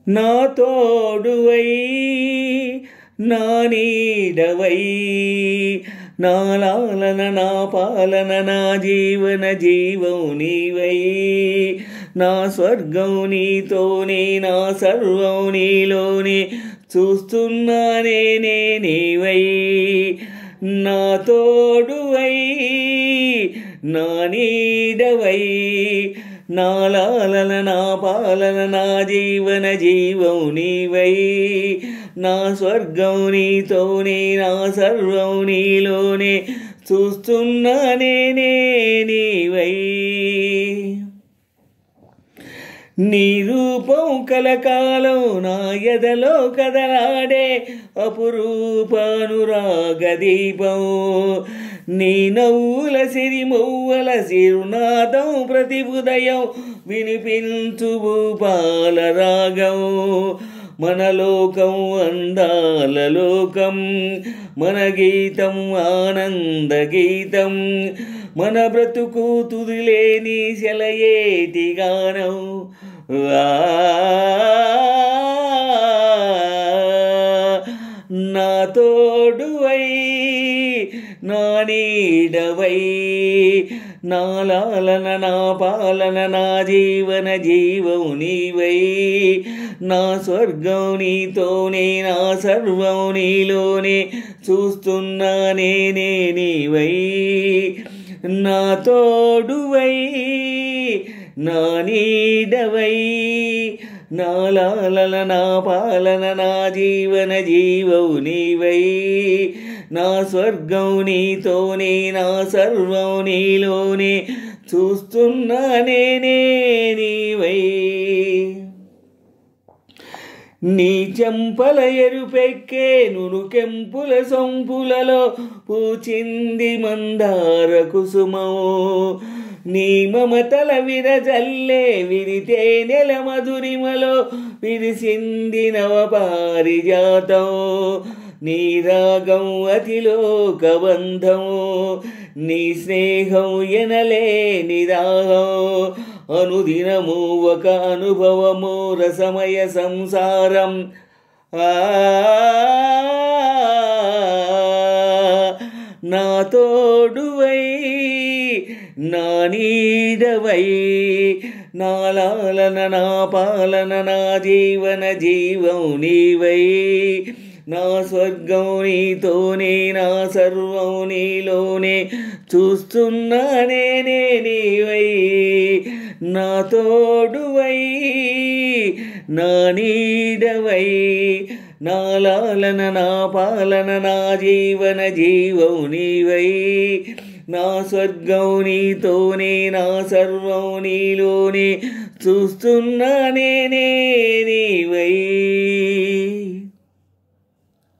నా తోడువై నా నీడవై నా లాలన నా పాలన నా జీవన జీవం నీవై నా స్వర్గం నీతోనే నా సర్వం నీలోనే చూస్తున్నానే నీవై నా తోడువై నా నీడవై నా లాలన నా పాలన నా జీవన జీవం నీవై నా స్వర్గం నీతోనే నా సర్వం నీలోనే చూస్తున్నానే నీవై నీ రూపం కలకాలం నా ఎదలో కదలాడే అపురూపానురాగ దీపం నీ నవ్వుల సిరిమవ్వల సిరునాదం ప్రతి ఉదయం వినిపించు భూపాల రాగం మన లోకం అందాల లోకం మన గీతం ఆనంద గీతం మన బ్రతుకు తుదిలేని సెలయేటి గానం నా తోడువై నా నీడవై నా లాలన నా పాలన నా జీవన జీవం నీవై నా స్వర్గం నీతోనే నా సర్వం నీలోనే చూస్తున్నానే నీవై నా తోడువై నా నీడవై నా లాలన నా పాలన నా జీవన జీవం నీవై నా స్వర్గం నీతోనే నా సర్వం నీలోనే చూస్తున్నానే నీవై నీ చెంపల ఎరుపెక్కే నునుకెంపుల సొంపులలో పూచింది మందార కుసుమం నీ మమతల విరజల్లే విరితే నెల మధురిమలో విరిసింది నవ పారిజాతం నీ రాగం అతిలోకబంధం నీ స్నేహం ఎనలేని దాహం అనుదినము ఒక అనుభవము రసమయ సంసారం నా తోడువై నా నీడవై నా లాలన నా పాలన నా జీవన జీవం నీవై నా స్వర్గం నీతోనే నా సర్వం నీలోనే చూస్తున్నానే నీవై నా తోడువై నా నీడవై నా లాలన నా పాలన నా జీవన జీవం నీవై నా స్వర్గం నీతోనే నా సర్వం నీలోనే చూస్తున్నానే నీవై